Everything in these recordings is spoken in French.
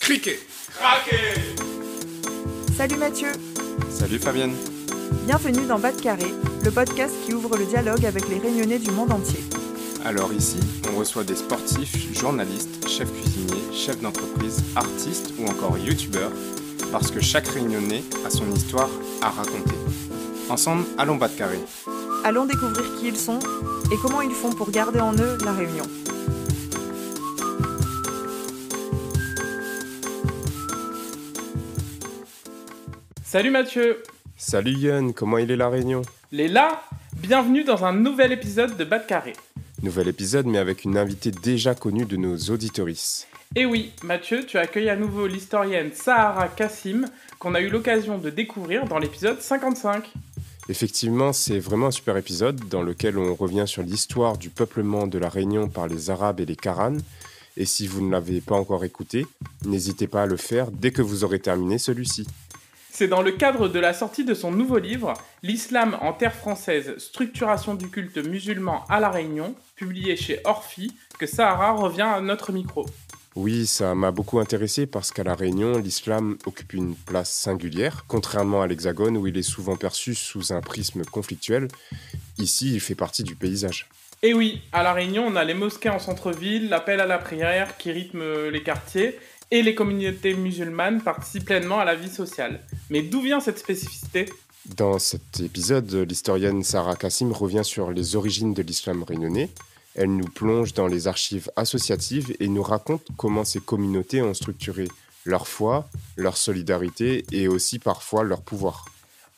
Cliquez. Craquez. Salut Mathieu. Salut Fabienne. Bienvenue dans Bas de Carré, le podcast qui ouvre le dialogue avec les Réunionnais du monde entier. Alors ici, on reçoit des sportifs, journalistes, chefs cuisiniers, chefs d'entreprise, artistes ou encore youtubeurs, parce que chaque Réunionnais a son histoire à raconter. Ensemble, allons Bas de Carré. Allons découvrir qui ils sont et comment ils font pour garder en eux la Réunion. Salut Mathieu. Salut Yann, comment il est la Réunion? Léla, bienvenue dans un nouvel épisode de Bas de Carré. Nouvel épisode mais avec une invitée déjà connue de nos auditorices. Et oui, Mathieu, tu accueilles à nouveau l'historienne Sahara Kassim, qu'on a eu l'occasion de découvrir dans l'épisode 55. Effectivement, c'est vraiment un super épisode dans lequel on revient sur l'histoire du peuplement de la Réunion par les Arabes et les Karanes. Et si vous ne l'avez pas encore écouté, n'hésitez pas à le faire dès que vous aurez terminé celui-ci. C'est dans le cadre de la sortie de son nouveau livre, L'Islam en terre française, structuration du culte musulman à la Réunion, publié chez Orphi, que Sahara revient à notre micro. Oui, ça m'a beaucoup intéressé parce qu'à La Réunion, l'islam occupe une place singulière, contrairement à l'Hexagone où il est souvent perçu sous un prisme conflictuel. Ici, il fait partie du paysage. Et oui, à La Réunion, on a les mosquées en centre-ville, l'appel à la prière qui rythme les quartiers, et les communautés musulmanes participent pleinement à la vie sociale. Mais d'où vient cette spécificité ? Dans cet épisode, l'historienne Sahara Kassim revient sur les origines de l'islam réunionnais. Elle nous plonge dans les archives associatives et nous raconte comment ces communautés ont structuré leur foi, leur solidarité et aussi parfois leur pouvoir.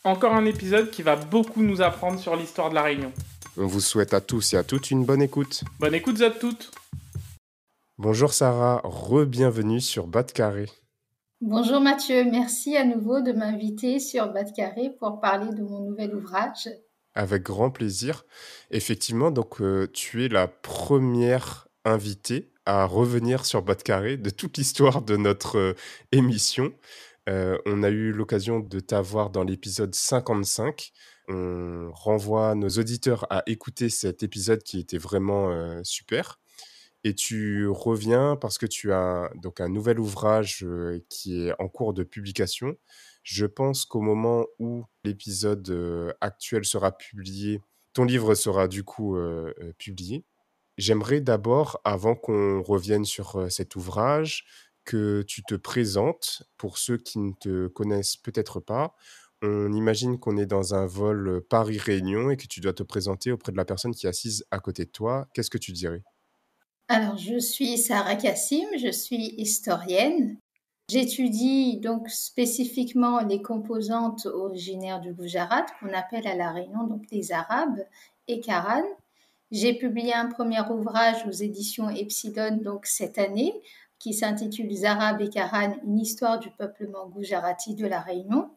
Encore un épisode qui va beaucoup nous apprendre sur l'histoire de la Réunion. On vous souhaite à tous et à toutes une bonne écoute. Bonne écoute à toutes. Bonjour Sarah, re-bienvenue sur Bas de Carré. Bonjour Mathieu, merci à nouveau de m'inviter sur Bas de Carré pour parler de mon nouvel ouvrage. Avec grand plaisir. Effectivement, donc tu es la première invitée à revenir sur Bas de Carré de toute l'histoire de notre émission. On a eu l'occasion de t'avoir dans l'épisode 55. On renvoie nos auditeurs à écouter cet épisode qui était vraiment super. Et tu reviens parce que tu as donc un nouvel ouvrage qui est en cours de publication. Je pense qu'au moment où l'épisode actuel sera publié, ton livre sera du coup publié. J'aimerais d'abord, avant qu'on revienne sur cet ouvrage, que tu te présentes pour ceux qui ne te connaissent peut-être pas. On imagine qu'on est dans un vol Paris-Réunion et que tu dois te présenter auprès de la personne qui est assise à côté de toi. Qu'est-ce que tu dirais ? Alors, je suis Sahara Kassim, je suis historienne. J'étudie donc spécifiquement les composantes originaires du Gujarat, qu'on appelle à La Réunion donc les Arabes et Karanes. J'ai publié un premier ouvrage aux éditions Epsilon donc cette année, qui s'intitule Les Arabes et Karanes, une histoire du peuplement gujarati de La Réunion.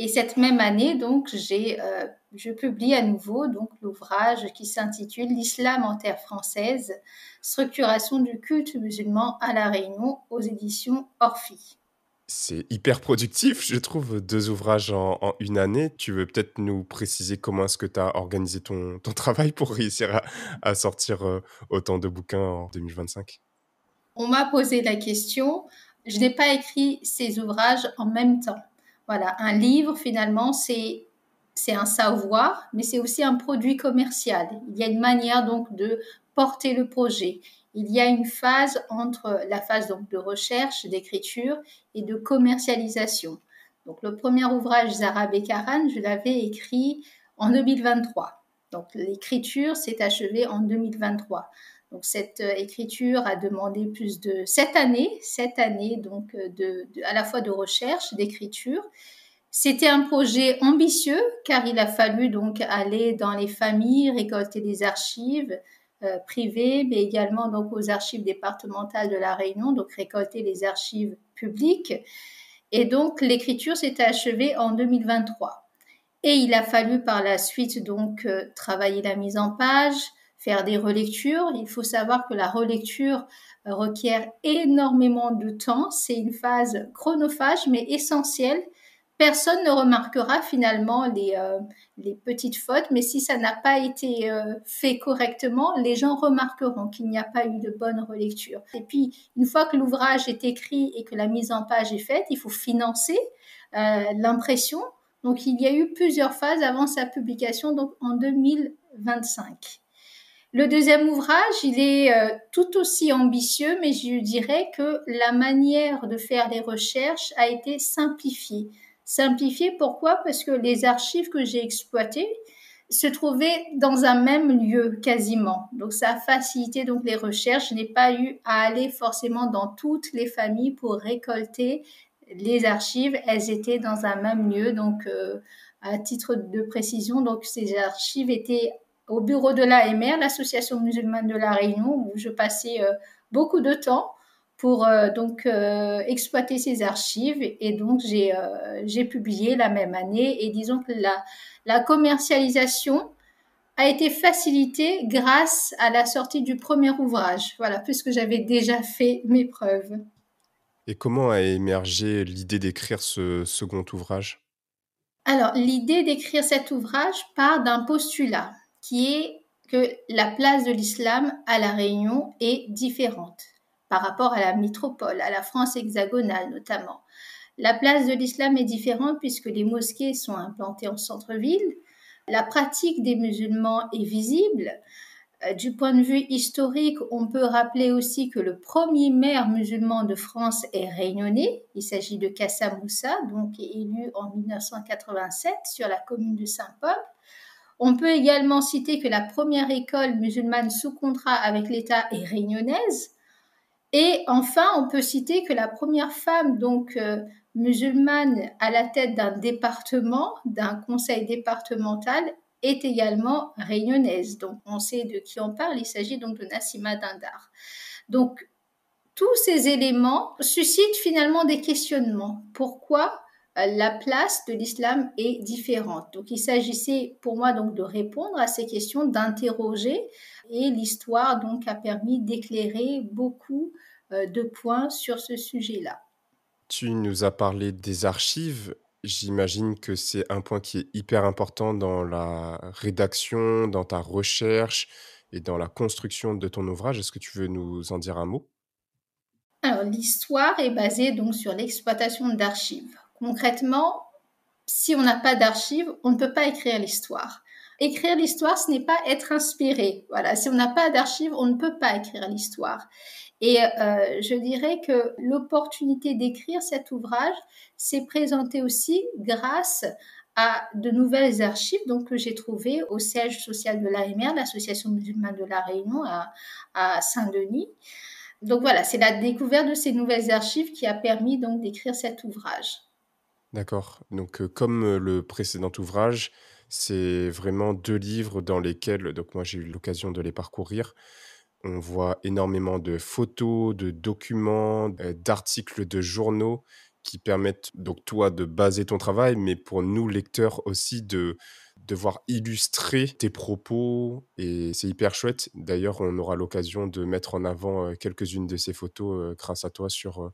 Et cette même année, donc, je publie à nouveau donc l'ouvrage qui s'intitule L'Islam en terre française, structuration du culte musulman à La Réunion aux éditions Orphi. C'est hyper productif, je trouve, 2 ouvrages en une année. Tu veux peut-être nous préciser comment est-ce que tu as organisé ton travail pour réussir à sortir autant de bouquins en 2025 ? On m'a posé la question, je n'ai pas écrit ces ouvrages en même temps. Voilà, un livre, finalement, c'est un savoir, mais c'est aussi un produit commercial. Il y a une manière donc de porter le projet. Il y a une phase entre la phase donc de recherche, d'écriture et de commercialisation. Donc le premier ouvrage, Les Arabes et Karanes, je l'avais écrit en 2023. Donc l'écriture s'est achevée en 2023. Donc cette écriture a demandé plus de 7 années donc à la fois de recherche, d'écriture. C'était un projet ambitieux car il a fallu donc aller dans les familles, récolter des archives privées, mais également donc aux archives départementales de La Réunion, donc récolter les archives publiques. Et donc l'écriture s'est achevée en 2023. Et il a fallu par la suite donc travailler la mise en page, faire des relectures. Il faut savoir que la relecture requiert énormément de temps. C'est une phase chronophage mais essentielle personne ne remarquera finalement les petites fautes, mais si ça n'a pas été fait correctement, les gens remarqueront qu'il n'y a pas eu de bonne relecture. Et puis, une fois que l'ouvrage est écrit et que la mise en page est faite, il faut financer l'impression. Donc, il y a eu plusieurs phases avant sa publication, donc en 2025. Le deuxième ouvrage, il est tout aussi ambitieux, mais je dirais que la manière de faire les recherches a été simplifiée. Simplifiée, pourquoi? Parce que les archives que j'ai exploitées se trouvaient dans un même lieu quasiment. Donc ça a facilité donc les recherches. Je n'ai pas eu à aller forcément dans toutes les familles pour récolter les archives. Elles étaient dans un même lieu. Donc à titre de précision, donc ces archives étaient au bureau de l'AMR, l'Association musulmane de la Réunion, où je passais beaucoup de temps pour exploiter ces archives. Et donc, j'ai publié la même année. Et disons que la commercialisation a été facilitée grâce à la sortie du premier ouvrage. Voilà, puisque j'avais déjà fait mes preuves. Et comment a émergé l'idée d'écrire ce second ouvrage? Alors, l'idée d'écrire cet ouvrage part d'un postulat qui est que la place de l'islam à La Réunion est différente par rapport à la métropole, à la France hexagonale notamment. La place de l'islam est différente puisque les mosquées sont implantées en centre-ville, la pratique des musulmans est visible. Du point de vue historique, on peut rappeler aussi que le premier maire musulman de France est réunionnais. Il s'agit de Kassa Moussa, donc élu en 1987 sur la commune de Saint-Paul. On peut également citer que la première école musulmane sous contrat avec l'État est réunionnaise. Et enfin, on peut citer que la première femme musulmane à la tête d'un département, d'un conseil départemental, est également réunionnaise. Donc, on sait de qui on parle. Il s'agit donc de Nassima Dindar. Donc, tous ces éléments suscitent finalement des questionnements. Pourquoi la place de l'islam est différente? Donc, il s'agissait pour moi donc de répondre à ces questions, d'interroger, et l'histoire donc a permis d'éclairer beaucoup de points sur ce sujet-là. Tu nous as parlé des archives. J'imagine que c'est un point qui est hyper important dans la rédaction, dans ta recherche et dans la construction de ton ouvrage. Est-ce que tu veux nous en dire un mot? Alors, l'histoire est basée donc sur l'exploitation d'archives. Concrètement, si on n'a pas d'archives, on ne peut pas écrire l'histoire. Écrire l'histoire, ce n'est pas être inspiré. Voilà, si on n'a pas d'archives, on ne peut pas écrire l'histoire. Et je dirais que l'opportunité d'écrire cet ouvrage s'est présentée aussi grâce à de nouvelles archives donc, que j'ai trouvées au siège social de l'AMR, l'Association musulmane de la Réunion à Saint-Denis. Donc voilà, c'est la découverte de ces nouvelles archives qui a permis donc d'écrire cet ouvrage. D'accord. Donc, comme le précédent ouvrage, c'est vraiment 2 livres dans lesquels donc moi j'ai eu l'occasion de les parcourir. On voit énormément de photos, de documents, d'articles de journaux qui permettent donc toi de baser ton travail, mais pour nous lecteurs aussi de voir illustrer tes propos et c'est hyper chouette. D'ailleurs, on aura l'occasion de mettre en avant, quelques-unes de ces photos, grâce à toi sur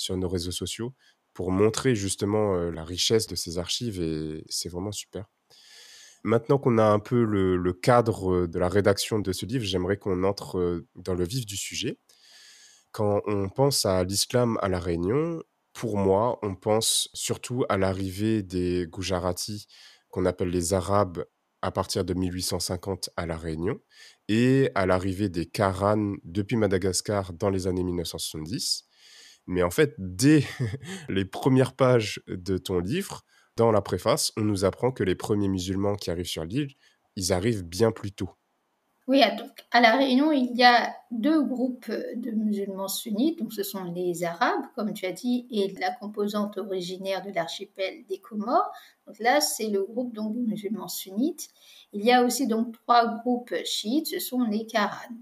nos réseaux sociaux pour montrer justement, la richesse de ces archives et c'est vraiment super. Maintenant qu'on a un peu le cadre, de la rédaction de ce livre, j'aimerais qu'on entre, dans le vif du sujet. Quand on pense à l'islam à La Réunion, pour moi, on pense surtout à l'arrivée des Gujarati, qu'on appelle les Arabes, à partir de 1850 à La Réunion et à l'arrivée des Karanes depuis Madagascar dans les années 1970. Mais en fait, dès les premières pages de ton livre, dans la préface, on nous apprend que les premiers musulmans qui arrivent sur l'île, ils arrivent bien plus tôt. Oui, donc à La Réunion, il y a deux groupes de musulmans sunnites. Donc, ce sont les Arabes, comme tu as dit, et la composante originaire de l'archipel des Comores. Donc là, c'est le groupe donc, des musulmans sunnites. Il y a aussi donc 3 groupes chiites, ce sont les Karanes.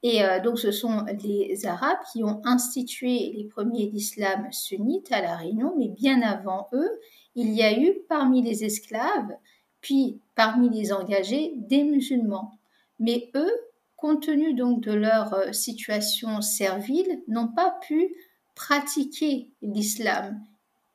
Et donc, ce sont les Arabes qui ont institué les premiers l'islam sunnite à La Réunion, mais bien avant eux, il y a eu parmi les esclaves, puis parmi les engagés, des musulmans. Mais eux, compte tenu donc de leur situation servile, n'ont pas pu pratiquer l'islam.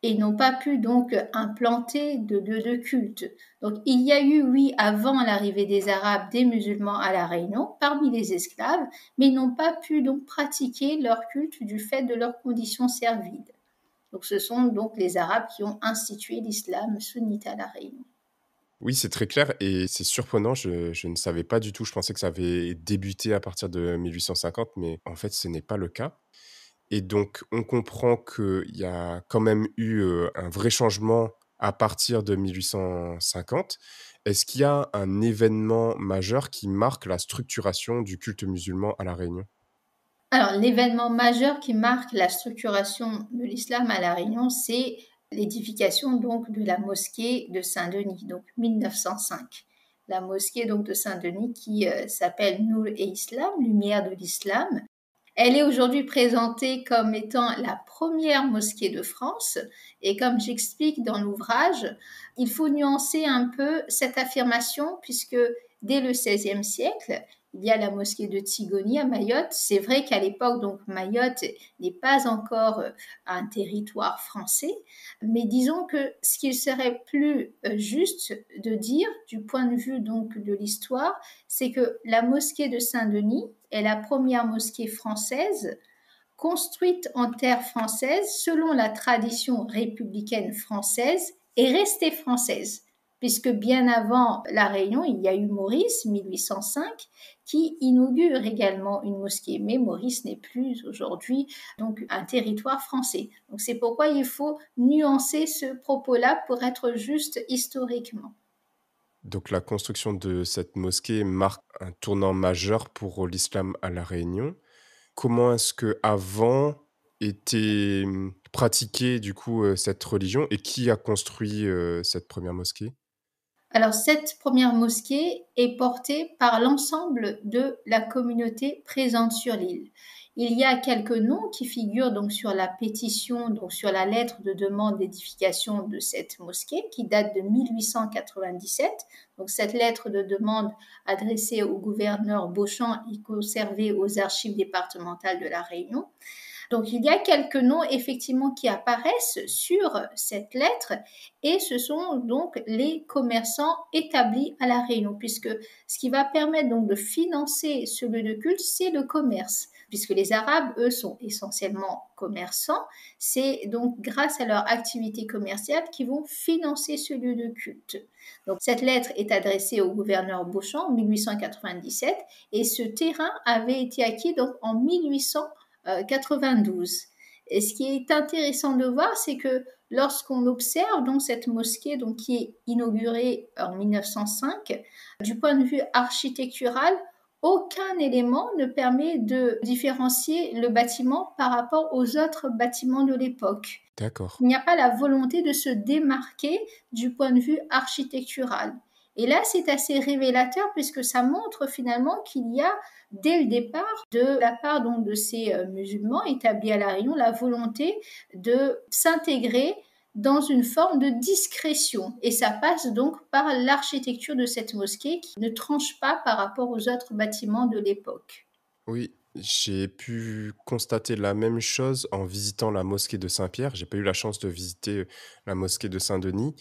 et ils n'ont pas pu donc implanter de lieu de culte. Donc il y a eu, oui, avant l'arrivée des Arabes, des musulmans à La Réunion, parmi les esclaves, mais ils n'ont pas pu donc pratiquer leur culte du fait de leurs conditions serviles. Donc ce sont donc les Arabes qui ont institué l'islam sunnite à La Réunion. Oui, c'est très clair et c'est surprenant, je ne savais pas du tout, je pensais que ça avait débuté à partir de 1850, mais en fait, ce n'est pas le cas. Et donc, on comprend qu'il y a quand même eu, un vrai changement à partir de 1850. Est-ce qu'il y a un événement majeur qui marque la structuration du culte musulman à La Réunion? Alors, l'événement majeur qui marque la structuration de l'islam à La Réunion, c'est l'édification donc de la mosquée de Saint-Denis, donc 1905. La mosquée donc de Saint-Denis qui s'appelle Nour et Islam, lumière de l'islam. Elle est aujourd'hui présentée comme étant la première mosquée de France et comme j'explique dans l'ouvrage, il faut nuancer un peu cette affirmation puisque dès le XVIe siècle, il y a la mosquée de Tigoni à Mayotte. C'est vrai qu'à l'époque, donc Mayotte n'est pas encore un territoire français, mais disons que ce qu'il serait plus juste de dire du point de vue donc de l'histoire, c'est que la mosquée de Saint-Denis est la première mosquée française construite en terre française selon la tradition républicaine française et restée française. Puisque bien avant La Réunion, il y a eu Maurice, 1805, qui inaugure également une mosquée. Mais Maurice n'est plus aujourd'hui donc un territoire français. Donc c'est pourquoi il faut nuancer ce propos-là pour être juste historiquement. Donc la construction de cette mosquée marque un tournant majeur pour l'islam à La Réunion. Comment est-ce qu'avant était, pratiquée du coup, cette religion et qui a construit, cette première mosquée? Alors cette première mosquée est portée par l'ensemble de la communauté présente sur l'île. Il y a quelques noms qui figurent donc sur la pétition, donc sur la lettre de demande d'édification de cette mosquée qui date de 1897. Donc cette lettre de demande adressée au gouverneur Beauchamp est conservée aux archives départementales de La Réunion. Donc il y a quelques noms effectivement qui apparaissent sur cette lettre et ce sont donc les commerçants établis à La Réunion puisque ce qui va permettre donc de financer ce lieu de culte, c'est le commerce. Puisque les Arabes, eux, sont essentiellement commerçants, c'est donc grâce à leur activité commerciale qu'ils vont financer ce lieu de culte. Donc cette lettre est adressée au gouverneur Beauchamp en 1897 et ce terrain avait été acquis donc en 1892. Et ce qui est intéressant de voir, c'est que lorsqu'on observe donc cette mosquée donc, qui est inaugurée en 1905, du point de vue architectural, aucun élément ne permet de différencier le bâtiment par rapport aux autres bâtiments de l'époque. D'accord. Il n'y a pas la volonté de se démarquer du point de vue architectural. Et là, c'est assez révélateur puisque ça montre finalement qu'il y a, dès le départ, de la part donc, de ces musulmans établis à La Réunion, la volonté de s'intégrer dans une forme de discrétion. Et ça passe donc par l'architecture de cette mosquée qui ne tranche pas par rapport aux autres bâtiments de l'époque. Oui, j'ai pu constater la même chose en visitant la mosquée de Saint-Pierre. J'ai pas eu la chance de visiter, la mosquée de Saint-Denis,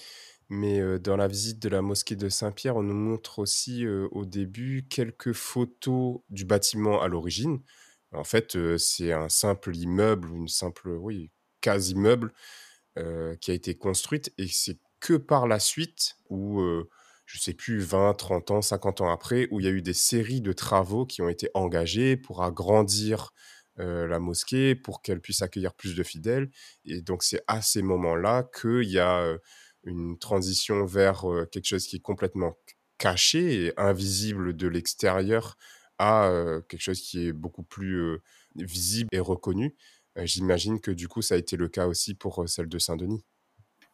mais, dans la visite de la mosquée de Saint-Pierre, on nous montre aussi, au début quelques photos du bâtiment à l'origine. En fait, c'est un simple immeuble ou une simple, oui, case immeuble, qui a été construite et c'est que par la suite où, je sais plus 20, 30 ans, 50 ans après, où il y a eu des séries de travaux qui ont été engagés pour agrandir, la mosquée, pour qu'elle puisse accueillir plus de fidèles et donc c'est à ces moments-là qu'il y a, une transition vers, quelque chose qui est complètement caché et invisible de l'extérieur à, quelque chose qui est beaucoup plus, visible et reconnu. J'imagine que du coup, ça a été le cas aussi pour, celle de Saint-Denis?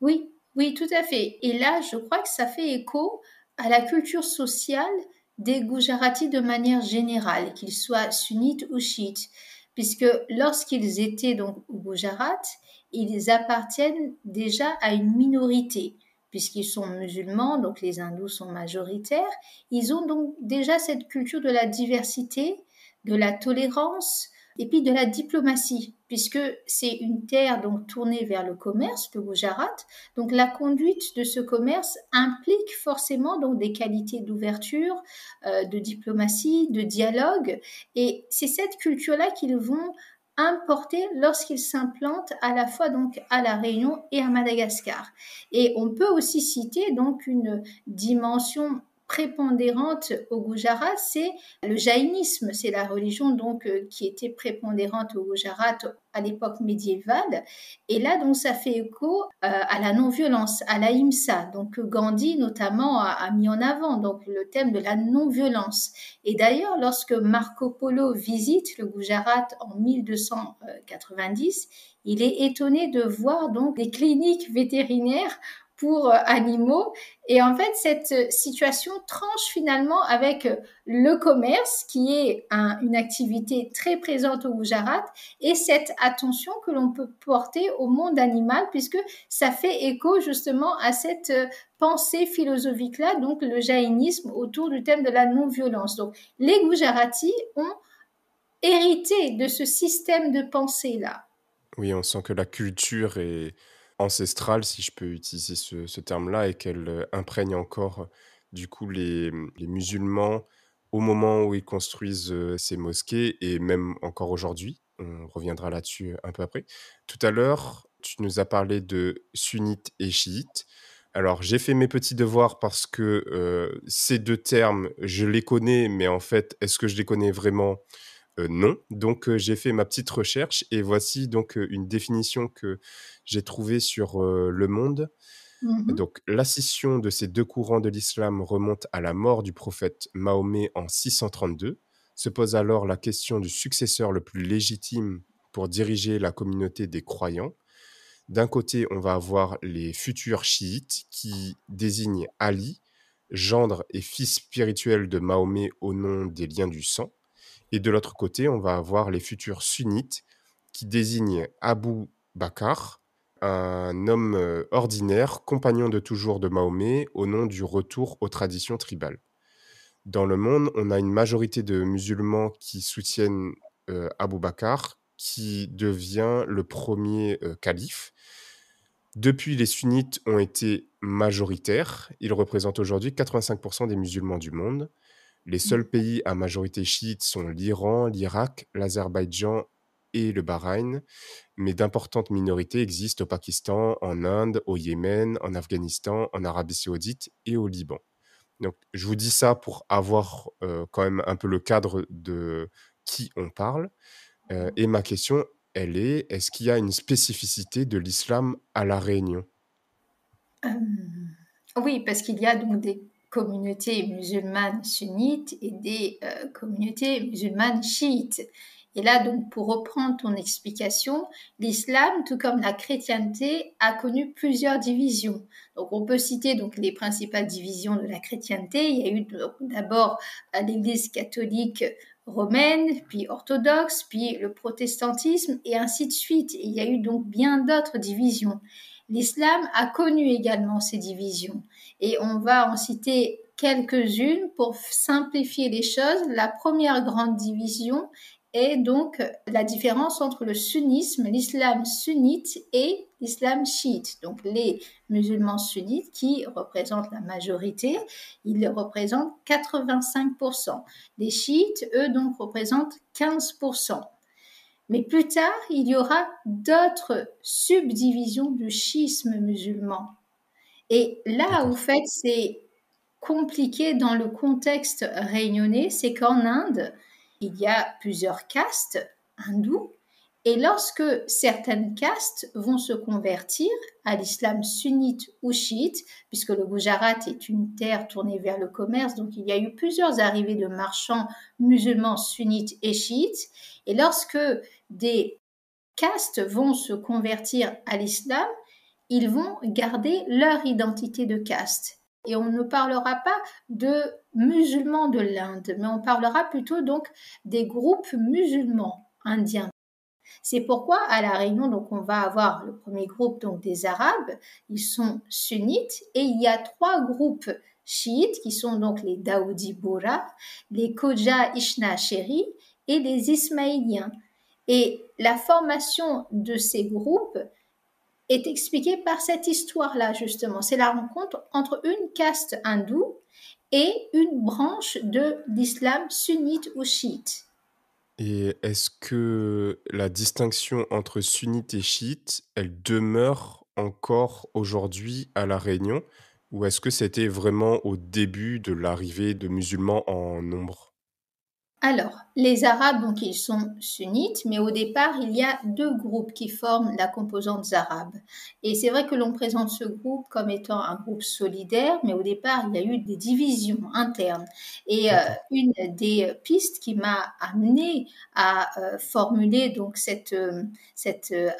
Oui, oui, tout à fait. Et là, je crois que ça fait écho à la culture sociale des Gujaratis de manière générale, qu'ils soient sunnites ou chiites, puisque lorsqu'ils étaient donc au Gujarat, ils appartiennent déjà à une minorité, puisqu'ils sont musulmans, donc les hindous sont majoritaires. Ils ont donc déjà cette culture de la diversité, de la tolérance et puis de la diplomatie. puisque c'est une terre donc tournée vers le commerce, le Gujarat. Donc la conduite de ce commerce implique forcément donc des qualités d'ouverture, de diplomatie, de dialogue, et c'est cette culture-là qu'ils vont importer lorsqu'ils s'implantent à la fois donc à La Réunion et à Madagascar. Et on peut aussi citer donc une dimension prépondérante au Gujarat, c'est le jaïnisme, c'est la religion donc qui était prépondérante au Gujarat à l'époque médiévale. Et là donc ça fait écho à la non-violence, à l'ahimsa. Donc Gandhi notamment a mis en avant donc le thème de la non-violence. Et d'ailleurs lorsque Marco Polo visite le Gujarat en 1290, il est étonné de voir donc des cliniques vétérinaires pour animaux. Et en fait, cette situation tranche finalement avec le commerce, qui est une activité très présente au Gujarat, et cette attention que l'on peut porter au monde animal, puisque ça fait écho justement à cette pensée philosophique-là, donc le jaïnisme autour du thème de la non-violence. Donc, les Gujaratis ont hérité de ce système de pensée-là. Oui, on sent que la culture est ancestrale, si je peux utiliser ce terme-là, et qu'elle imprègne encore du coup les musulmans au moment où ils construisent ces mosquées, et même encore aujourd'hui. On reviendra là-dessus un peu après. Tout à l'heure, tu nous as parlé de sunnites et chiites. Alors, j'ai fait mes petits devoirs parce que ces deux termes, je les connais, mais en fait, est-ce que je les connais vraiment? Non. Donc, j'ai fait ma petite recherche et voici donc une définition que j'ai trouvée sur Le Monde. Mhm. Donc, la scission de ces deux courants de l'islam remonte à la mort du prophète Mahomet en 632. Se pose alors la question du successeur le plus légitime pour diriger la communauté des croyants. D'un côté, on va avoir les futurs chiites qui désignent Ali, gendre et fils spirituel de Mahomet au nom des liens du sang. Et de l'autre côté, on va avoir les futurs sunnites qui désignent Abu Bakr, un homme ordinaire, compagnon de toujours de Mahomet, au nom du retour aux traditions tribales. Dans le monde, on a une majorité de musulmans qui soutiennent Abu Bakr, qui devient le premier calife. Depuis, les sunnites ont été majoritaires. Ils représentent aujourd'hui 85% des musulmans du monde. Les seuls pays à majorité chiite sont l'Iran, l'Irak, l'Azerbaïdjan et le Bahreïn, mais d'importantes minorités existent au Pakistan, en Inde, au Yémen, en Afghanistan, en Arabie Saoudite et au Liban. Donc, je vous dis ça pour avoir quand même un peu le cadre de qui on parle. Et ma question, elle est, est-ce qu'il y a une spécificité de l'islam à La Réunion? Oui, parce qu'il y a donc des communautés musulmanes sunnites et des communautés musulmanes chiites. Et là, donc, pour reprendre ton explication, l'islam, tout comme la chrétienté, a connu plusieurs divisions. Donc, on peut citer donc les principales divisions de la chrétienté. Il y a eu d'abord l'Église catholique romaine, puis orthodoxe, puis le protestantisme, et ainsi de suite. Et il y a eu donc bien d'autres divisions. L'islam a connu également ces divisions. Et on va en citer quelques-unes pour simplifier les choses. La première grande division est donc la différence entre le sunnisme, l'islam sunnite et l'islam chiite. Donc les musulmans sunnites qui représentent la majorité, ils représentent 85%. Les chiites, eux, donc représentent 15%. Mais plus tard, il y aura d'autres subdivisions du schisme musulman. Et là où, en fait, c'est compliqué dans le contexte réunionnais, c'est qu'en Inde, il y a plusieurs castes hindous. Et lorsque certaines castes vont se convertir à l'islam sunnite ou chiite, puisque le Gujarat est une terre tournée vers le commerce, donc il y a eu plusieurs arrivées de marchands musulmans sunnites et chiites, et lorsque des castes vont se convertir à l'islam, ils vont garder leur identité de caste. Et on ne parlera pas de musulmans de l'Inde, mais on parlera plutôt donc des groupes musulmans indiens. C'est pourquoi à La Réunion, donc on va avoir le premier groupe donc des Arabes, ils sont sunnites, et il y a trois groupes chiites qui sont donc les Daoudi Bohra, les Khoja Ishna Sheri et les Ismaéliens. Et la formation de ces groupes est expliquée par cette histoire-là, justement. C'est la rencontre entre une caste hindoue et une branche de l'islam sunnite ou chiite. Et est-ce que la distinction entre sunnites et chiites, elle demeure encore aujourd'hui à La Réunion? Ou est-ce que c'était vraiment au début de l'arrivée de musulmans en nombre? Alors, les Arabes, donc, ils sont sunnites, mais au départ, il y a deux groupes qui forment la composante arabe. Et c'est vrai que l'on présente ce groupe comme étant un groupe solidaire, mais au départ, il y a eu des divisions internes. Et D'accord. une des pistes qui m'a amenée à formuler donc cette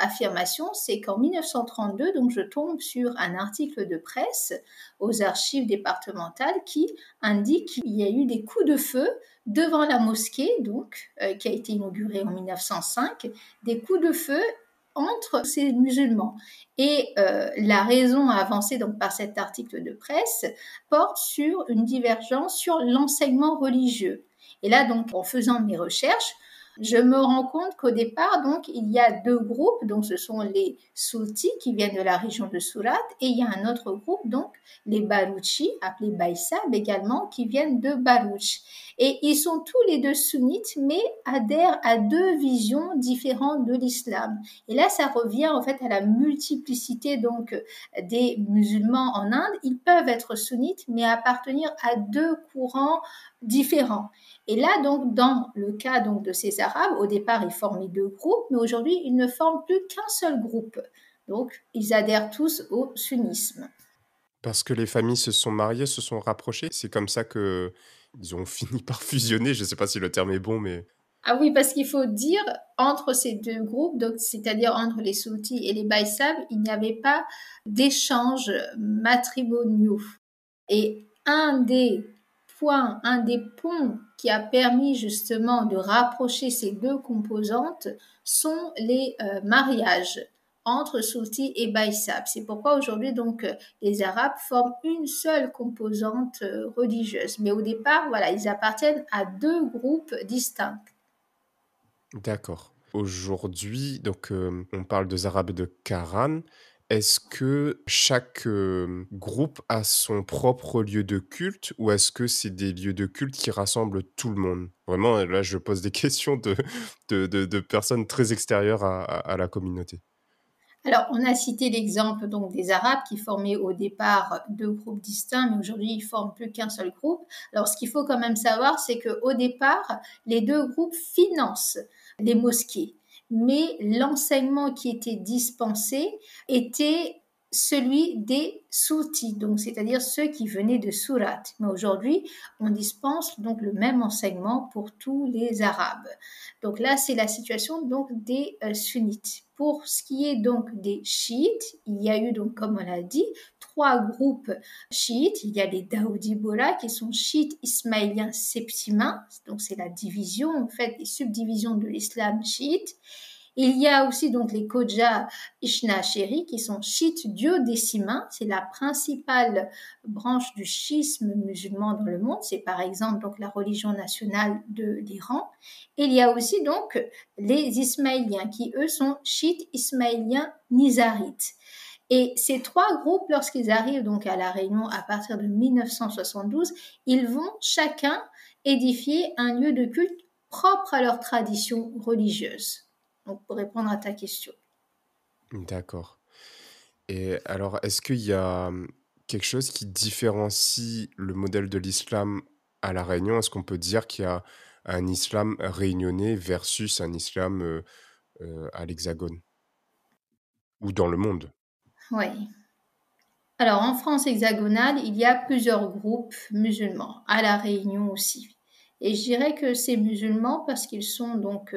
affirmation, c'est qu'en 1932, donc, je tombe sur un article de presse aux archives départementales qui indique qu'il y a eu des coups de feu devant la mosquée, donc, qui a été inaugurée en 1905, des coups de feu entre ces musulmans. Et la raison avancée donc par cet article de presse porte sur une divergence sur l'enseignement religieux. Et là, donc, en faisant mes recherches, je me rends compte qu'au départ, donc, il y a deux groupes, donc ce sont les Sultis qui viennent de la région de Surat, et il y a un autre groupe, donc les Barouchis, appelés Baïsab également, qui viennent de Barouch. Et ils sont tous les deux sunnites, mais adhèrent à deux visions différentes de l'islam. Et là, ça revient en fait à la multiplicité donc des musulmans en Inde. Ils peuvent être sunnites, mais appartenir à deux courants différents. Et là, donc, dans le cas donc de ces Arabes, au départ, ils formaient deux groupes, mais aujourd'hui, ils ne forment plus qu'un seul groupe. Donc, ils adhèrent tous au sunnisme. Parce que les familles se sont mariées, se sont rapprochées? C'est comme ça que ils ont fini par fusionner? Je sais pas si le terme est bon, mais Ah oui, parce qu'il faut dire, entre ces deux groupes, donc c'est-à-dire entre les Sultis et les Baïsab, il n'y avait pas d'échanges matrimoniaux. Et un des ponts qui a permis justement de rapprocher ces deux composantes sont les mariages entre Sulti et Baïsab. C'est pourquoi aujourd'hui donc les Arabes forment une seule composante religieuse. Mais au départ, voilà, ils appartiennent à deux groupes distincts. d'accord. Aujourd'hui, donc, on parle de Zarab et de Karan. Est-ce que chaque, groupe a son propre lieu de culte ou est-ce que c'est des lieux de culte qui rassemblent tout le monde? Vraiment, là, je pose des questions de personnes très extérieures à la communauté. Alors, on a cité l'exemple donc des Arabes qui formaient au départ deux groupes distincts, mais aujourd'hui ils forment plus qu'un seul groupe. Alors, ce qu'il faut quand même savoir, c'est qu'au départ, les deux groupes financent les mosquées, mais l'enseignement qui était dispensé était celui des Soutis, donc c'est-à-dire ceux qui venaient de Surat. Mais aujourd'hui, on dispense donc le même enseignement pour tous les Arabes. Donc là, c'est la situation donc des sunnites. Pour ce qui est donc des chiites, il y a eu donc, comme on l'a dit, trois groupes chiites. Il y a les Daoudi Bola qui sont chiites ismaéliens septimains, donc c'est la division, en fait, les subdivisions de l'islam chiite. Il y a aussi donc les Khoja Ishnacheri qui sont chiites duodécimains, c'est la principale branche du chiisme musulman dans le monde, c'est par exemple donc la religion nationale de l'Iran. Et il y a aussi donc les Ismaéliens qui eux sont chiites ismaéliens nizarites. Et ces trois groupes, lorsqu'ils arrivent donc à La Réunion à partir de 1972, ils vont chacun édifier un lieu de culte propre à leur tradition religieuse. Donc, pour répondre à ta question. D'accord. Et alors, est-ce qu'il y a, quelque chose qui différencie le modèle de l'islam à La Réunion? Est-ce qu'on peut dire qu'il y a un islam réunionnais versus un islam, à l'Hexagone? Ou dans le monde? Oui. Alors, en France hexagonale, il y a plusieurs groupes musulmans, à La Réunion aussi. Et je dirais que ces musulmans, parce qu'ils sont donc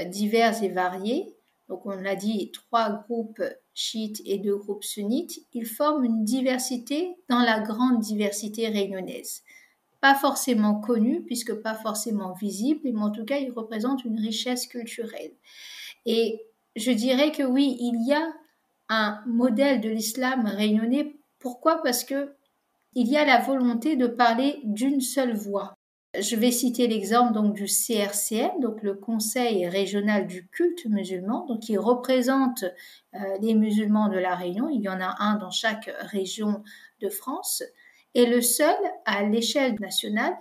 divers et variés, donc on l'a dit, trois groupes chiites et deux groupes sunnites, ils forment une diversité dans la grande diversité réunionnaise. Pas forcément connue, puisque pas forcément visible, mais en tout cas, ils représentent une richesse culturelle. Et je dirais que oui, il y a un modèle de l'islam réunionnais. Pourquoi? Parce que il y a la volonté de parler d'une seule voix. Je vais citer l'exemple donc du CRCM, donc le Conseil régional du culte musulman, donc qui représente les musulmans de la Réunion. Il y en a un dans chaque région de France, et le seul à l'échelle nationale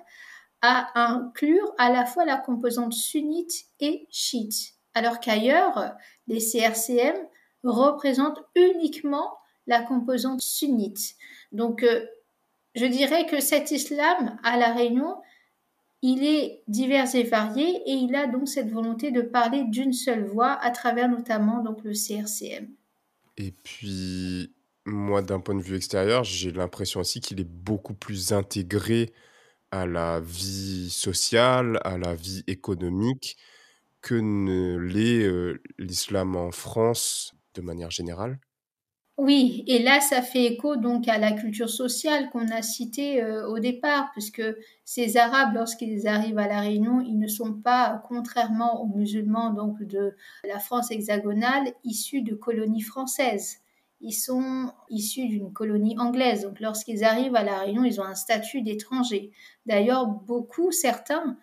à inclure à la fois la composante sunnite et chiite, alors qu'ailleurs, les CRCM représentent uniquement la composante sunnite. Donc, je dirais que cet islam à La Réunion, il est divers et varié, et il a donc cette volonté de parler d'une seule voix à travers notamment donc le CRCM. Et puis, moi, d'un point de vue extérieur, j'ai l'impression aussi qu'il est beaucoup plus intégré à la vie sociale, à la vie économique, que ne l'est, l'islam en France de manière générale. Oui, et là, ça fait écho donc à la culture sociale qu'on a citée au départ, puisque ces Arabes, lorsqu'ils arrivent à La Réunion, ils ne sont pas, contrairement aux musulmans donc de la France hexagonale, issus de colonies françaises. Ils sont issus d'une colonie anglaise. Donc, lorsqu'ils arrivent à La Réunion, ils ont un statut d'étranger. D'ailleurs, beaucoup, certains,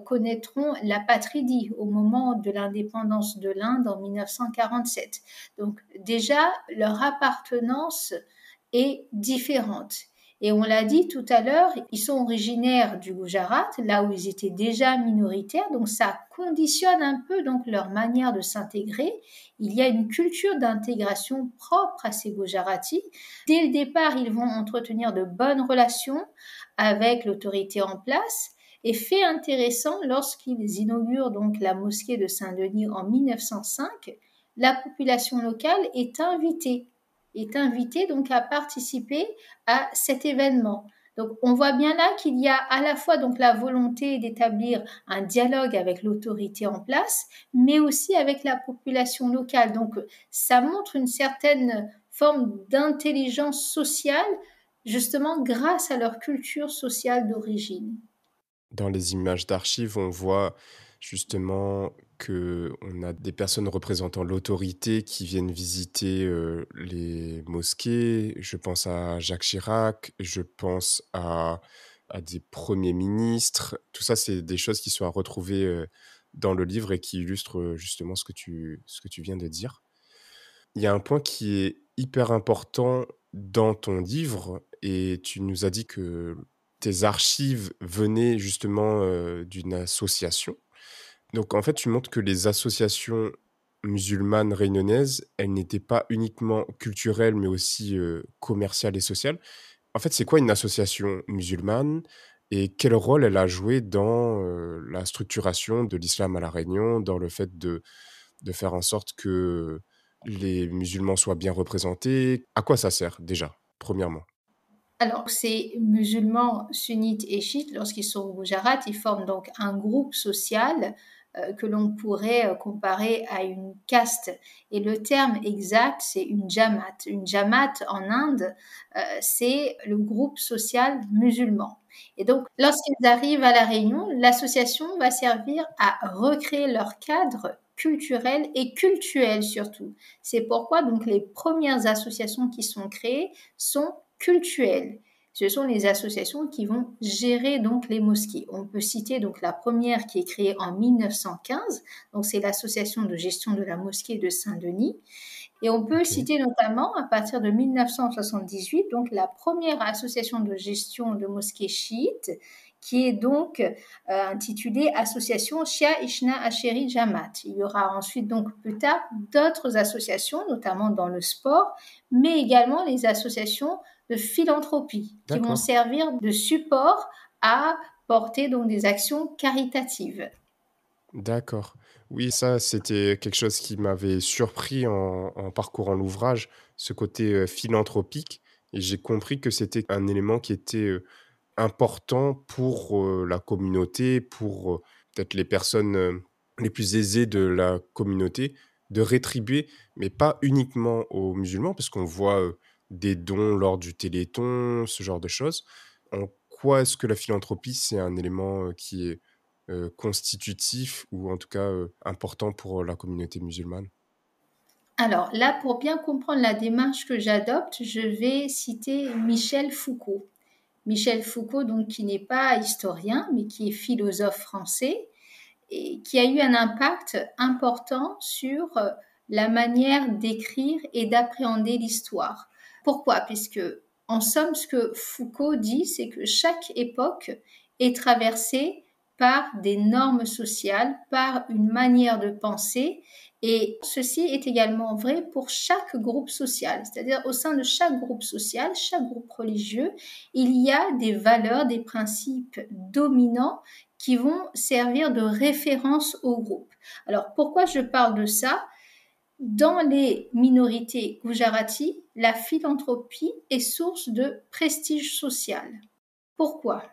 connaîtront l'apatridie au moment de l'indépendance de l'Inde en 1947. Donc déjà, leur appartenance est différente. Et on l'a dit tout à l'heure, ils sont originaires du Gujarat, là où ils étaient déjà minoritaires, donc ça conditionne un peu donc leur manière de s'intégrer. Il y a une culture d'intégration propre à ces Gujaratis. Dès le départ, ils vont entretenir de bonnes relations avec l'autorité en place. Et fait intéressant, lorsqu'ils inaugurent donc la mosquée de Saint-Denis en 1905, la population locale est invitée donc à participer à cet événement. Donc on voit bien là qu'il y a à la fois donc la volonté d'établir un dialogue avec l'autorité en place, mais aussi avec la population locale. Donc ça montre une certaine forme d'intelligence sociale, justement grâce à leur culture sociale d'origine. Dans les images d'archives, on voit justement que on a des personnes représentant l'autorité qui viennent visiter, les mosquées. Je pense à Jacques Chirac, je pense à des premiers ministres. Tout ça, c'est des choses qui sont à retrouver, dans le livre et qui illustrent, justement ce que tu viens de dire. Il y a un point qui est hyper important dans ton livre et tu nous as dit que tes archives venaient justement, d'une association. Donc en fait, tu montres que les associations musulmanes réunionnaises, elles n'étaient pas uniquement culturelles, mais aussi, commerciales et sociales. En fait, c'est quoi une association musulmane et quel rôle elle a joué dans, la structuration de l'islam à La Réunion, dans le fait de faire en sorte que les musulmans soient bien représentés? À quoi ça sert déjà, premièrement? Alors, ces musulmans sunnites et chiites, lorsqu'ils sont au Gujarat, ils forment donc un groupe social que l'on pourrait comparer à une caste. Et le terme exact, c'est une jamaat. Une jamaat en Inde, c'est le groupe social musulman. Et donc, lorsqu'ils arrivent à La Réunion, l'association va servir à recréer leur cadre culturel et cultuel surtout. C'est pourquoi donc les premières associations qui sont créées sont cultuelles. Ce sont les associations qui vont gérer donc les mosquées. On peut citer donc la première qui est créée en 1915, donc c'est l'association de gestion de la mosquée de Saint-Denis. Et on peut OK. citer notamment à partir de 1978 donc la première association de gestion de mosquées chiites qui est donc intitulée Association Shia Ishna Asheri Jamaat. Il y aura ensuite donc plus tard d'autres associations, notamment dans le sport, mais également les associations de philanthropie qui vont D'accord. servir de support à porter donc des actions caritatives. D'accord. Oui, ça, c'était quelque chose qui m'avait surpris en parcourant l'ouvrage, ce côté, philanthropique et j'ai compris que c'était un élément qui était, important pour, la communauté, pour, peut-être les personnes, les plus aisées de la communauté, de rétribuer, mais pas uniquement aux musulmans, parce qu'on voit, des dons lors du téléthon, ce genre de choses. En quoi est-ce que la philanthropie, c'est un élément, qui est, constitutif ou en tout cas, important pour la communauté musulmane? Alors là, pour bien comprendre la démarche que j'adopte, je vais citer Michel Foucault. Michel Foucault, donc, qui n'est pas historien, mais qui est philosophe français, et qui a eu un impact important sur la manière d'écrire et d'appréhender l'histoire. Pourquoi ? Puisque, en somme, ce que Foucault dit, c'est que chaque époque est traversée par des normes sociales, par une manière de penser, et ceci est également vrai pour chaque groupe social. C'est-à-dire, au sein de chaque groupe social, chaque groupe religieux, il y a des valeurs, des principes dominants qui vont servir de référence au groupe. Alors, pourquoi je parle de ça ? Dans les minorités gujarati, la philanthropie est source de prestige social. Pourquoi ?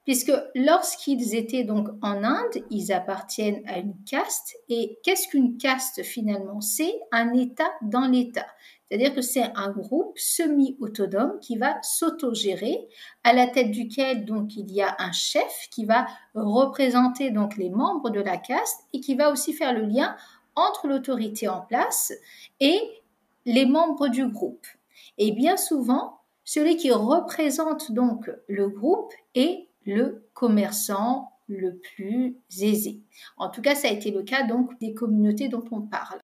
Puisque lorsqu'ils étaient donc en Inde, ils appartiennent à une caste. Et qu'est-ce qu'une caste finalement ? C'est un État dans l'État. C'est-à-dire que c'est un groupe semi-autonome qui va s'autogérer, à la tête duquel donc il y a un chef qui va représenter donc les membres de la caste et qui va aussi faire le lien entre l'autorité en place et les membres du groupe. Et bien souvent, celui qui représente donc le groupe est le commerçant le plus aisé. En tout cas, ça a été le cas donc des communautés dont on parle.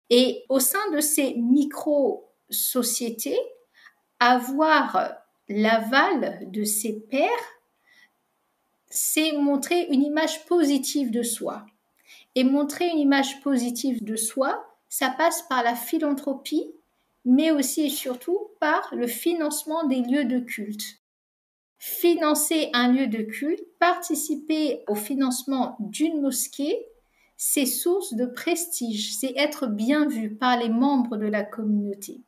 Et au sein de ces micro-sociétés, avoir l'aval de ses pairs, c'est montrer une image positive de soi. Et montrer une image positive de soi, ça passe par la philanthropie, mais aussi et surtout par le financement des lieux de culte. Financer un lieu de culte, participer au financement d'une mosquée, c'est source de prestige, c'est être bien vu par les membres de la communauté.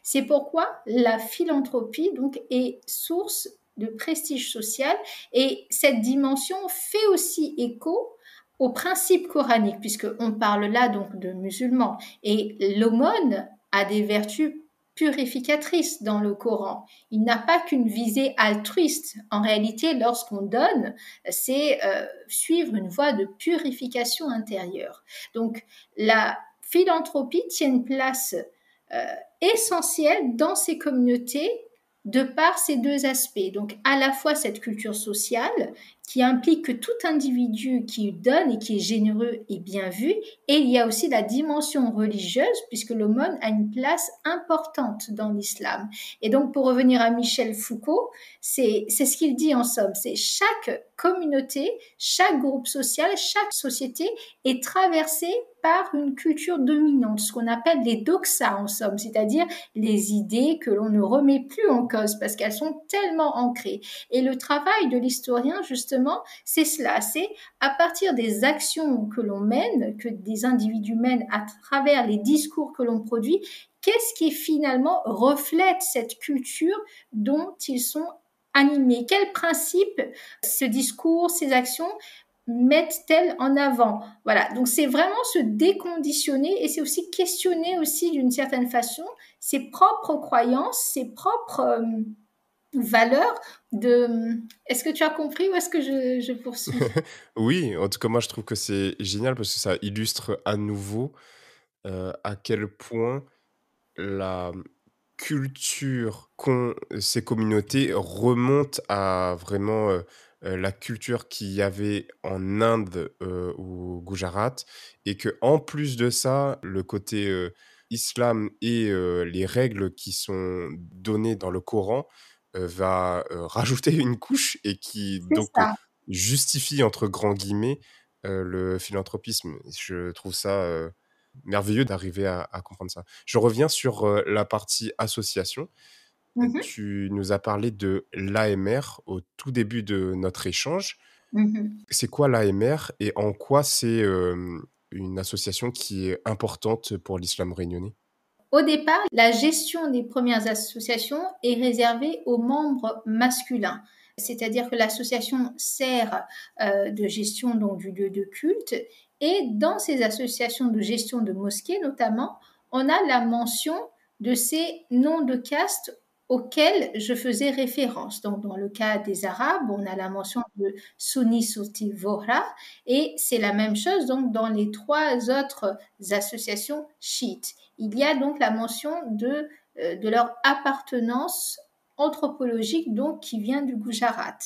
C'est pourquoi la philanthropie donc est source de prestige social et cette dimension fait aussi écho aux principes coraniques, puisqu'on parle là donc de musulmans. Et l'aumône a des vertus purificatrices dans le Coran. Il n'a pas qu'une visée altruiste. En réalité, lorsqu'on donne, c'est suivre une voie de purification intérieure. Donc, la philanthropie tient une place essentielle dans ces communautés de par ces deux aspects. Donc, à la fois cette culture sociale qui implique que tout individu qui donne et qui est généreux est bien vu, et il y a aussi la dimension religieuse, puisque l'aumône a une place importante dans l'islam. Et donc, pour revenir à Michel Foucault, c'est ce qu'il dit en somme, c'est chaque communauté, chaque groupe social, chaque société est traversée par une culture dominante, ce qu'on appelle les doxas en somme, c'est-à-dire les idées que l'on ne remet plus en cause parce qu'elles sont tellement ancrées. Et le travail de l'historien, justement, c'est cela, c'est à partir des actions que l'on mène, que des individus mènent à travers les discours que l'on produit, qu'est-ce qui finalement reflète cette culture dont ils sont animés ? Quels principes ce discours, ces actions mettent-elles en avant ? Voilà, donc c'est vraiment se déconditionner et c'est aussi questionner aussi d'une certaine façon ses propres croyances, ses propres valeurs de... Est-ce que tu as compris ou est-ce que je poursuis ? Oui, en tout cas, moi, je trouve que c'est génial parce que ça illustre à nouveau à quel point la culture qu'ont ces communautés remonte à vraiment la culture qu'il y avait en Inde ou au Gujarat et que en plus de ça, le côté islam et les règles qui sont données dans le Coran va rajouter une couche et qui C'est donc ça. justifie entre grands guillemets le philanthropisme. Je trouve ça merveilleux d'arriver à comprendre ça. Je reviens sur la partie association. Mhm, Tu nous as parlé de l'AMR au tout début de notre échange. mhm. C'est quoi l'AMR et en quoi c'est une association qui est importante pour l'islam réunionnais? Au départ, la gestion des premières associations est réservée aux membres masculins. C'est-à-dire que l'association sert de gestion donc, du lieu de culte et dans ces associations de gestion de mosquées notamment, on a la mention de ces noms de castes auxquels je faisais référence. Donc, dans le cas des Arabes, on a la mention de Sunni Suti Vohra et c'est la même chose donc dans les trois autres associations chiites. Il y a donc la mention de leur appartenance anthropologique donc qui vient du Gujarat.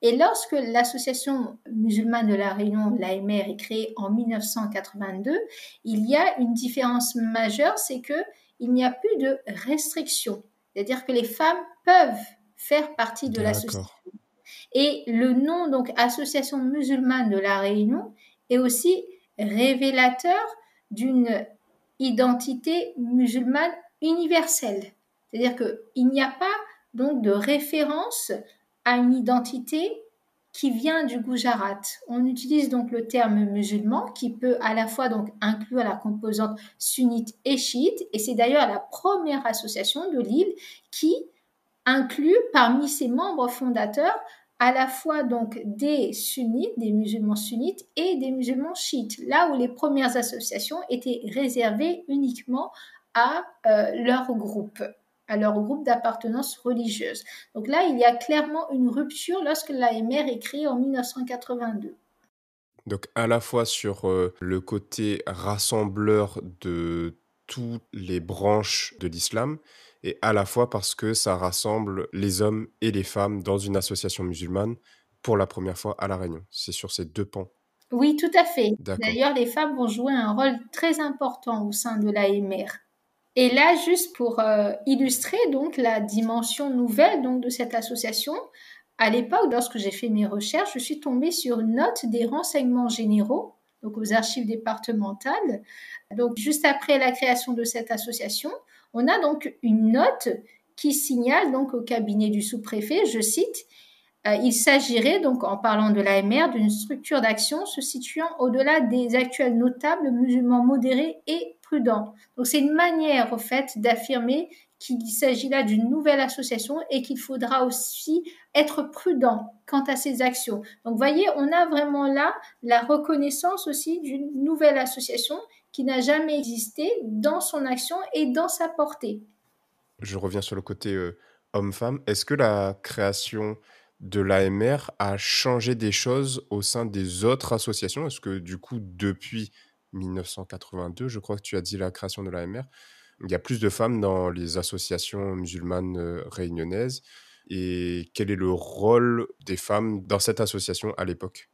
Et lorsque l'association musulmane de la Réunion, l'AMR, est créée en 1982, il y a une différence majeure, c'est qu'il n'y a plus de restrictions. C'est-à-dire que les femmes peuvent faire partie de l'association. Et le nom, donc, Association musulmane de la Réunion, est aussi révélateur d'une identité musulmane universelle. C'est-à-dire qu'il n'y a pas donc de référence à une identité qui vient du Gujarat. On utilise donc le terme musulman qui peut à la fois donc inclure la composante sunnite et chiite, et c'est d'ailleurs la première association de l'île qui inclut parmi ses membres fondateurs à la fois donc des sunnites, des musulmans sunnites et des musulmans chiites, là où les premières associations étaient réservées uniquement à leur groupe d'appartenance religieuse. Donc là, il y a clairement une rupture lorsque l'AMR est créée en 1982. Donc à la fois sur le côté rassembleur de toutes les branches de l'islam, et à la fois parce que ça rassemble les hommes et les femmes dans une association musulmane pour la première fois à La Réunion. C'est sur ces deux pans. Oui, tout à fait. D'accord. D'ailleurs, les femmes vont jouer un rôle très important au sein de l'AMR. Et là, juste pour illustrer donc la dimension nouvelle donc, de cette association, à l'époque, lorsque j'ai fait mes recherches, je suis tombée sur une note des renseignements généraux, donc aux archives départementales. Donc, juste après la création de cette association, on a donc une note qui signale donc au cabinet du sous-préfet, je cite, il s'agirait donc, en parlant de l'AMR, d'une structure d'action se situant au-delà des actuels notables musulmans modérés et prudents. Donc, c'est une manière, au fait, d'affirmer qu'il s'agit là d'une nouvelle association et qu'il faudra aussi être prudent quant à ses actions. Donc, vous voyez, on a vraiment là la reconnaissance aussi d'une nouvelle association qui n'a jamais existé dans son action et dans sa portée. Je reviens sur le côté homme-femme. Est-ce que la création de l'AMR a changé des choses au sein des autres associations? Est-ce que du coup, depuis 1982, je crois que tu as dit la création de l'AMR, il y a plus de femmes dans les associations musulmanes réunionnaises? Et quel est le rôle des femmes dans cette association à l'époque?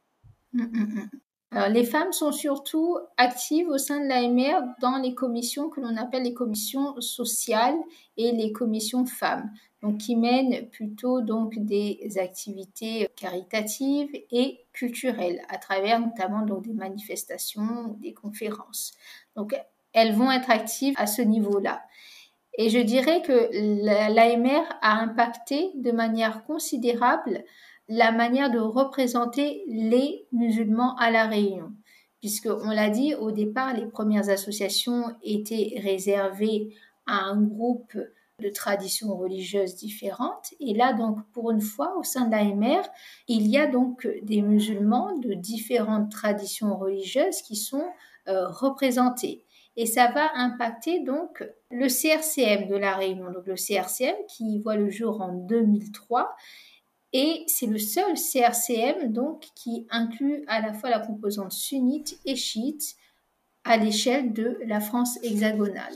Alors, les femmes sont surtout actives au sein de l'AMR dans les commissions que l'on appelle les commissions sociales et les commissions femmes, donc qui mènent plutôt donc des activités caritatives et culturelles à travers notamment donc des manifestations, des conférences. Donc elles vont être actives à ce niveau-là. Et je dirais que l'AMR a impacté de manière considérable la manière de représenter les musulmans à La Réunion. Puisqu'on l'a dit, au départ, les premières associations étaient réservées à un groupe de traditions religieuses différentes. Et là, donc, pour une fois, au sein de l'AMR, il y a donc des musulmans de différentes traditions religieuses qui sont représentés. Et ça va impacter donc le CRCM de La Réunion. Donc le CRCM qui voit le jour en 2003. Et c'est le seul CRCM donc, qui inclut à la fois la composante sunnite et chiite à l'échelle de la France hexagonale.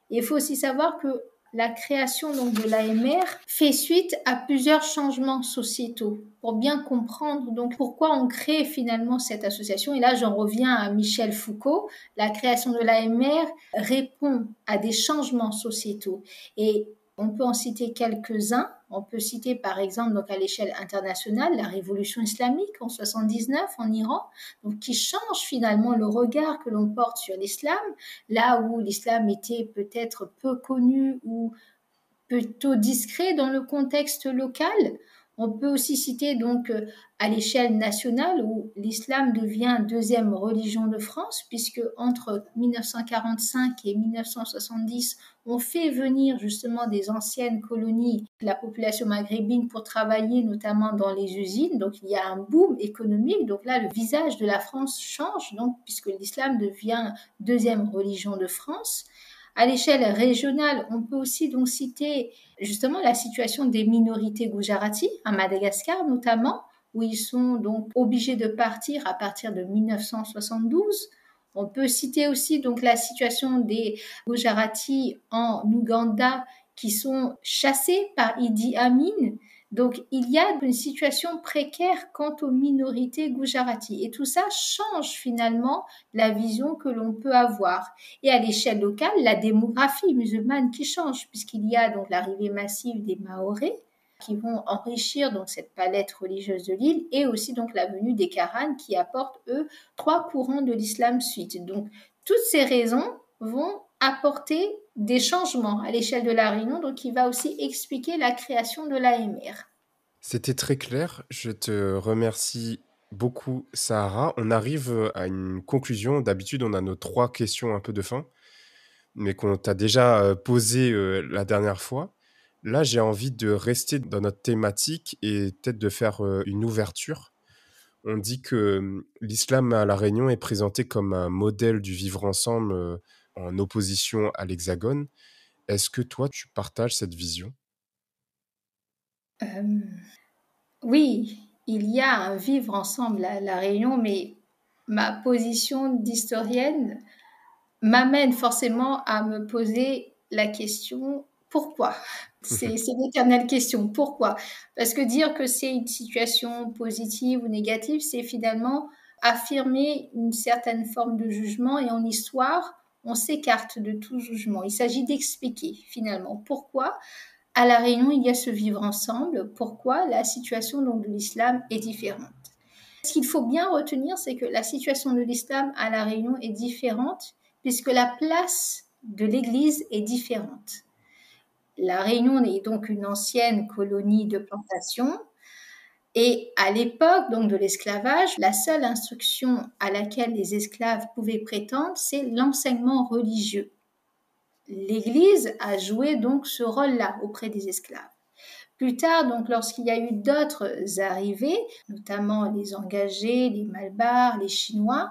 Et il faut aussi savoir que la création donc, de l'AMR fait suite à plusieurs changements sociétaux pour bien comprendre donc, pourquoi on crée finalement cette association. Et là, j'en reviens à Michel Foucault. La création de l'AMR répond à des changements sociétaux. Et on peut en citer quelques-uns. On peut citer par exemple donc à l'échelle internationale la révolution islamique en 79 en Iran, donc qui change finalement le regard que l'on porte sur l'islam, là où l'islam était peut-être peu connu ou plutôt discret dans le contexte local. On peut aussi citer donc à l'échelle nationale où l'islam devient deuxième religion de France, puisque entre 1945 et 1970, on fait venir justement des anciennes colonies la population maghrébine pour travailler notamment dans les usines. Donc il y a un boom économique. Donc là, le visage de la France change, donc, puisque l'islam devient deuxième religion de France. À l'échelle régionale, on peut aussi donc citer justement la situation des minorités gujaratis, à Madagascar notamment, où ils sont donc obligés de partir à partir de 1972. On peut citer aussi donc la situation des Gujaratis en Ouganda qui sont chassés par Idi Amin. Donc, il y a une situation précaire quant aux minorités gujarati. Et tout ça change finalement la vision que l'on peut avoir. Et à l'échelle locale, la démographie musulmane qui change, puisqu'il y a donc l'arrivée massive des Mahorais qui vont enrichir donc cette palette religieuse de l'île, et aussi donc la venue des Qaranes qui apportent, eux, 3 courants de l'islam suite. Donc, toutes ces raisons vont apporter des changements à l'échelle de la Réunion, donc qui va aussi expliquer la création de l'AMR. C'était très clair. Je te remercie beaucoup, Sahara. On arrive à une conclusion. D'habitude, on a nos 3 questions un peu de fin, mais qu'on t'a déjà posées la dernière fois. Là, j'ai envie de rester dans notre thématique et peut-être de faire une ouverture. On dit que l'islam à La Réunion est présenté comme un modèle du vivre ensemble en opposition à l'Hexagone. Est-ce que toi, tu partages cette vision? Oui, il y a un vivre ensemble à La Réunion, mais ma position d'historienne m'amène forcément à me poser la question pourquoi? C'est l'éternelle question, pourquoi? Parce que dire que c'est une situation positive ou négative, c'est finalement affirmer une certaine forme de jugement, et en histoire, on s'écarte de tout jugement. Il s'agit d'expliquer finalement pourquoi à La Réunion il y a ce vivre ensemble, pourquoi la situation donc de l'islam est différente. Ce qu'il faut bien retenir, c'est que la situation de l'islam à La Réunion est différente puisque la place de l'Église est différente. La Réunion est donc une ancienne colonie de plantation, et à l'époque donc de l'esclavage, la seule instruction à laquelle les esclaves pouvaient prétendre, c'est l'enseignement religieux. L'Église a joué donc ce rôle-là auprès des esclaves. Plus tard, donc, lorsqu'il y a eu d'autres arrivées, notamment les engagés, les Malbars, les Chinois,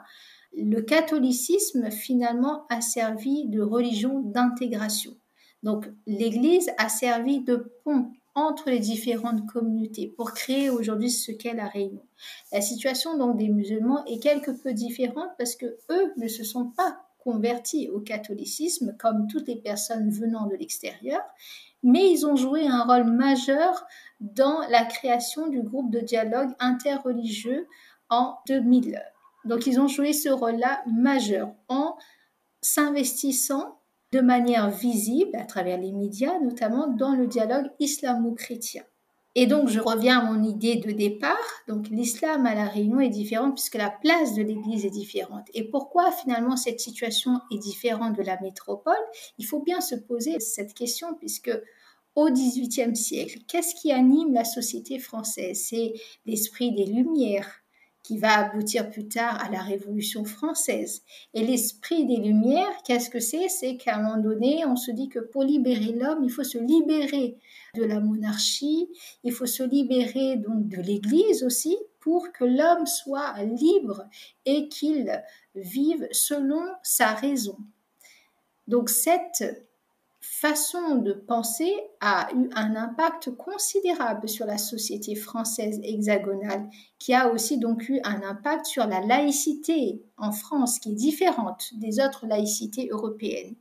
le catholicisme finalement a servi de religion d'intégration. Donc l'Église a servi de pont entre les différentes communautés pour créer aujourd'hui ce qu'est La Réunion. La situation donc des musulmans est quelque peu différente parce que eux ne se sont pas convertis au catholicisme comme toutes les personnes venant de l'extérieur, mais ils ont joué un rôle majeur dans la création du groupe de dialogue interreligieux en 2000. Donc, ils ont joué ce rôle-là majeur en s'investissant de manière visible à travers les médias, notamment dans le dialogue islamo-chrétien. Et donc, je reviens à mon idée de départ. Donc, l'islam à La Réunion est différent puisque la place de l'Église est différente. Et pourquoi finalement cette situation est différente de la métropole? Il faut bien se poser cette question puisque au XVIIIe siècle, qu'est-ce qui anime la société française? C'est l'esprit des Lumières qui va aboutir plus tard à la Révolution française. Et l'esprit des Lumières, qu'est-ce que c'est? C'est qu'à un moment donné, on se dit que pour libérer l'homme, il faut se libérer de la monarchie, il faut se libérer donc de l'Église aussi, pour que l'homme soit libre et qu'il vive selon sa raison. Donc cette façon de penser a eu un impact considérable sur la société française hexagonale, qui a aussi donc eu un impact sur la laïcité en France, qui est différente des autres laïcités européennes.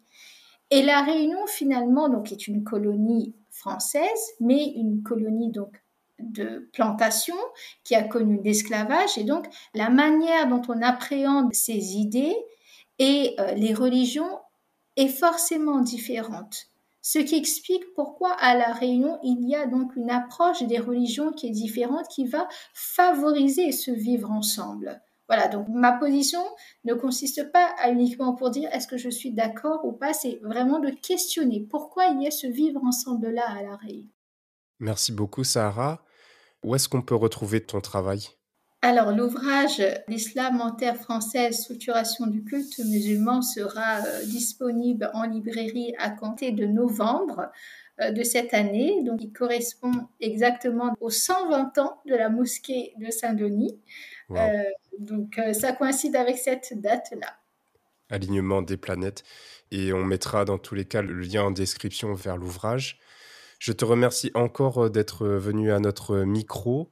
Et La Réunion, finalement, donc, est une colonie française, mais une colonie donc de plantation qui a connu l'esclavage, et donc la manière dont on appréhende ces idées et les religions est forcément différente. Ce qui explique pourquoi à La Réunion, il y a donc une approche des religions qui est différente, qui va favoriser ce vivre ensemble. Voilà, donc ma position ne consiste pas à uniquement pour dire est-ce que je suis d'accord ou pas, c'est vraiment de questionner pourquoi il y a ce vivre ensemble-là à La Réunion. Merci beaucoup, Sahara. Où est-ce qu'on peut retrouver ton travail? Alors, l'ouvrage L'islam en terre française, structuration du culte musulman sera disponible en librairie à compter de novembre de cette année. Donc, il correspond exactement aux 120 ans de la mosquée de Saint-Denis. Wow. Donc, ça coïncide avec cette date-là. Alignement des planètes. Et on mettra dans tous les cas le lien en description vers l'ouvrage. Je te remercie encore d'être venu à notre micro.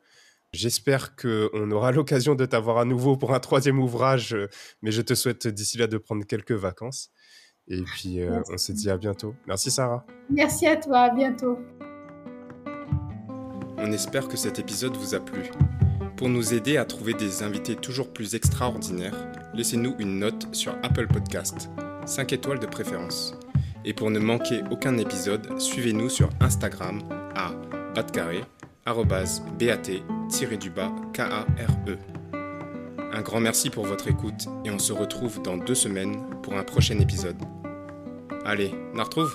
J'espère qu'on aura l'occasion de t'avoir à nouveau pour un 3e ouvrage, mais je te souhaite d'ici là de prendre quelques vacances. Et puis, on se dit à bientôt. Merci Sarah. Merci à toi, à bientôt. On espère que cet épisode vous a plu. Pour nous aider à trouver des invités toujours plus extraordinaires, laissez-nous une note sur Apple Podcast, 5 étoiles de préférence. Et pour ne manquer aucun épisode, suivez-nous sur Instagram à @bat_kare. Un grand merci pour votre écoute et on se retrouve dans 2 semaines pour un prochain épisode. Allez, on la retrouve!